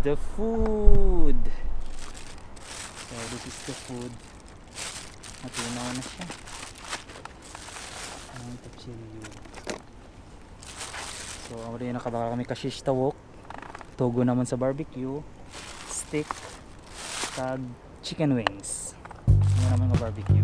the food. So this is the food. Matunaw na siya. Ang tapsilyo. So rin nakabaka kami ka shish taouk. Togo naman sa barbecue. Steak. Tag chicken wings. Yan naman nga barbecue.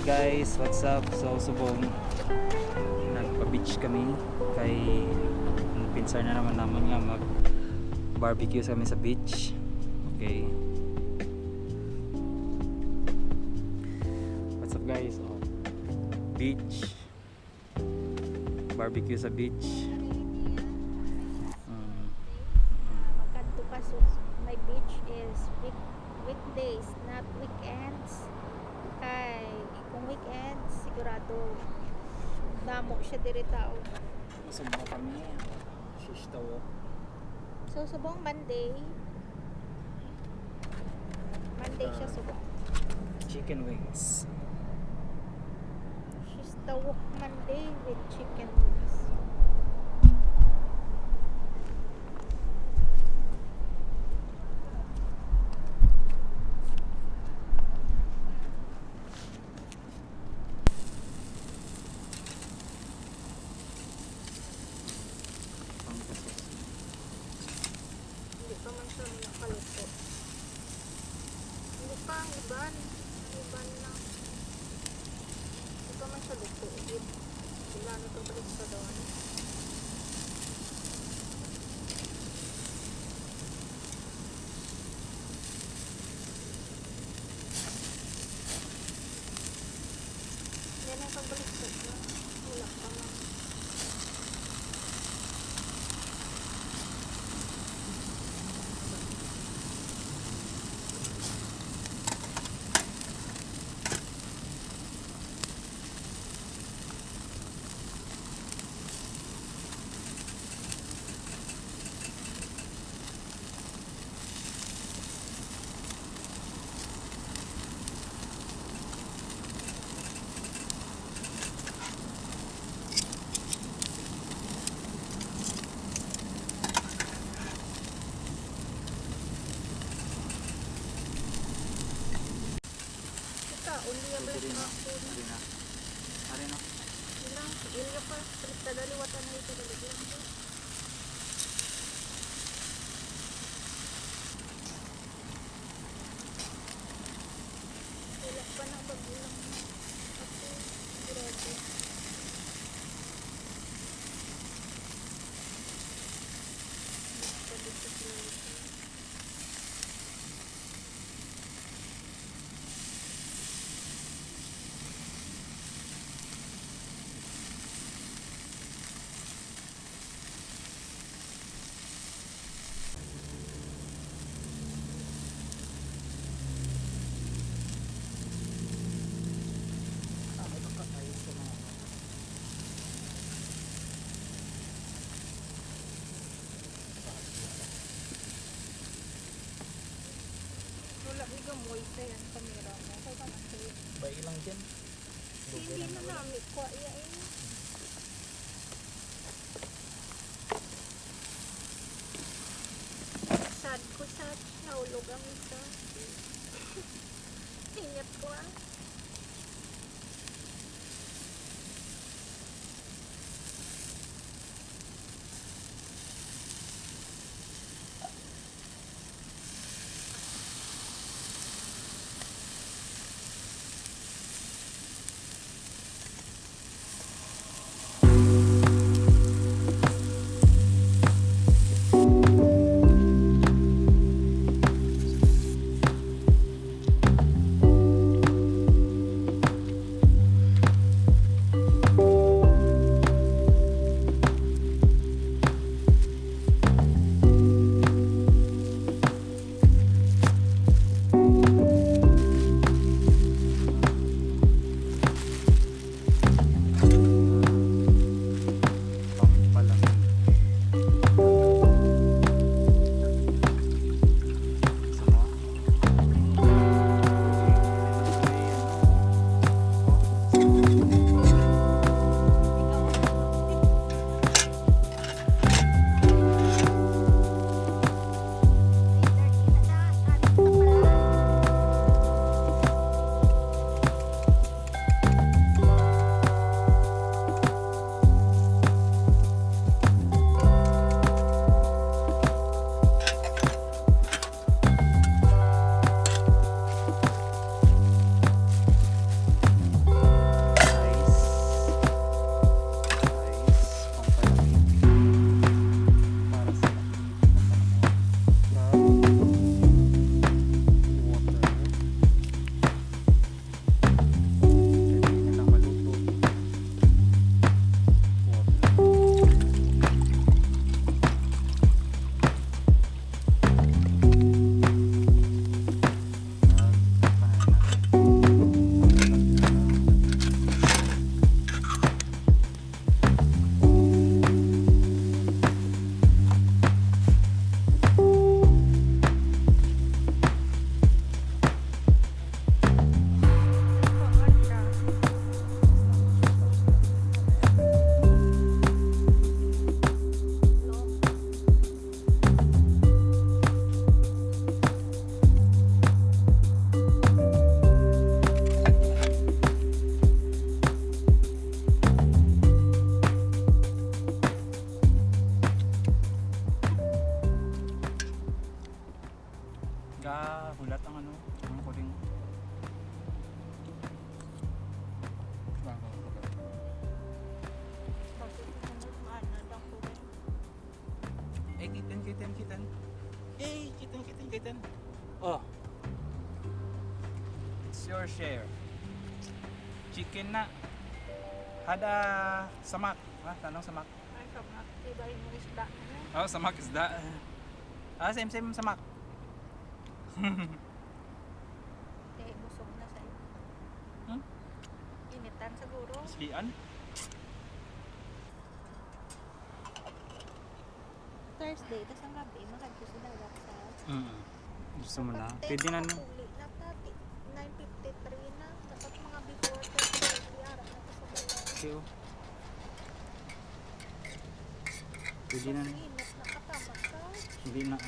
Hey guys, what's up? So subong nagpa-beach kami kay pinsan na naman naman nga mag barbecue kami sa beach. Okay. What's up guys? Oh, beach. Barbecue sa beach. Magkanto ka so my beach is weekdays, not weekends. Kay kung weekends sigurado damo siya diri tao. Sumba kami. Shish Taouk. So subong Monday siya subong. Chicken wings. Shish Taouk Monday with chicken wings. Hindi pa man siya nakaluto. Hindi pa ang iban. Ang iban lang. Hindi pa man siya luto. Sila na ito balik sa doon. Yan ang pagbalik sa doon. Wala pa man. Uli yung balik na ako. Ari na. Ilang, ilya pa. Tadaliwatan na ito. Dalagyan ko. Ilak pa na bagulang. Ako, grabe. Pwede sa plate. Wala liga moista yan kamera mo. Kaya ka masaya. Bay lang dyan. Hindi na namin kwa iya eh. Sad ko sad. Naulog ang isa. Ingat ko ah. Nagkahulat ang ano, ang kuling. Bakit sunod maana lang po rin. Eh, kitan. Eh, kitan. Oh. It's your share. Chicken na. Hada samak. Ah, tanong samak. Ay, kamak. Iba yung isda na yun. Oh, samak isda. Ah, same samak. Eh, busog na sa'yo. Hmm? Initan siguro. Sian? Thursday, tas ang gabi, makadyo sa dagat sa... Gusto mo na? Pwede na no? Huli na tati. 9:53 na. Dapat mga before 10:30 araw na ito sa bayan. Okay, oh. Pwede na. Mas init na katama ka.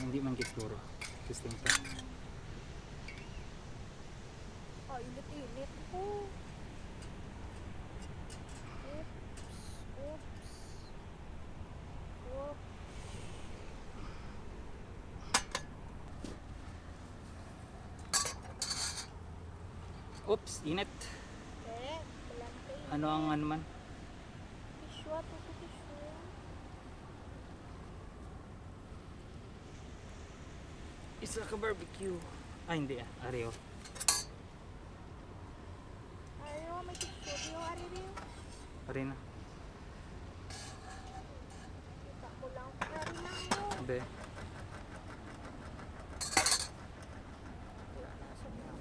Hindi man siguro. System pa. Oh, init-init po. Oops. Oops, init. Eh, walang kayo. Ano ang ano man? Piswa, tuto piswa. Isa ka barbecue. Ah, hindi ah. Ariyo. Ayaw, may piswa. Diyo, ariyo. Ari na. Kita ko lang. Ari lang mo. Abe. Wala na sa mga.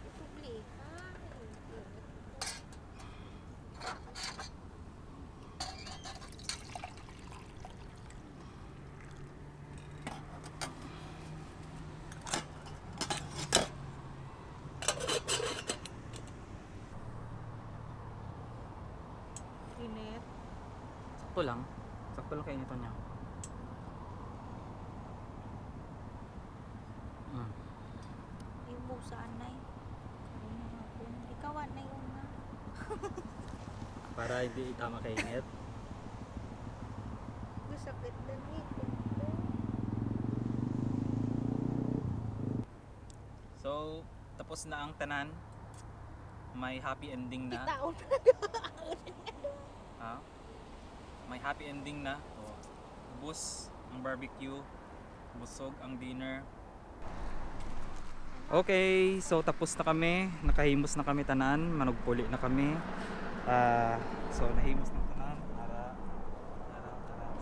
Itubli. Ah, init. Init. Sakto lang. Sakto lang kayo nito niya. Yung busa anay. Karoon na hapon. Ikaw anay una. Para hindi itama kay init. Sakit din eh. So, tapos na ang tanan. May happy ending na. Taon. Ha? May happy ending na. Oh. Ubus ang barbecue. Busog ang dinner. Okay, so tapos na kami. Nakahimos na kami tanan. Manugpuli na kami. So nahimos na tanan.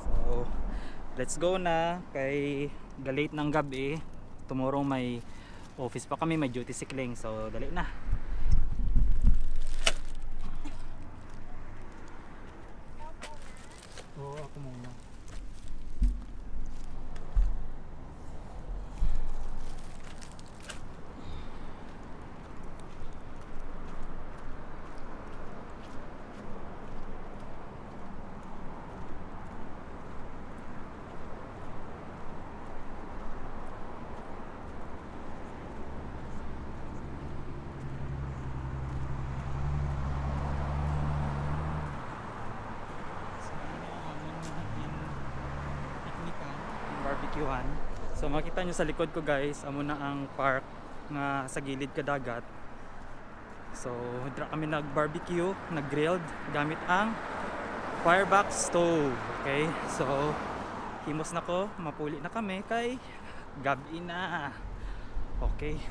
So let's go na. Kay galate ng gabi. Tomorrow may office pa kami. May duty cycling. So dali na. Oo, ako muna. Barbecuehan. So makita nyo sa likod ko guys, amo na ang park nga sa gilid ka dagat. So dra kami nag-barbecue, nag-grilled gamit ang FIREBOX stove. Okay? So himos na ko, mapuli na kami kay gabi na. Okay.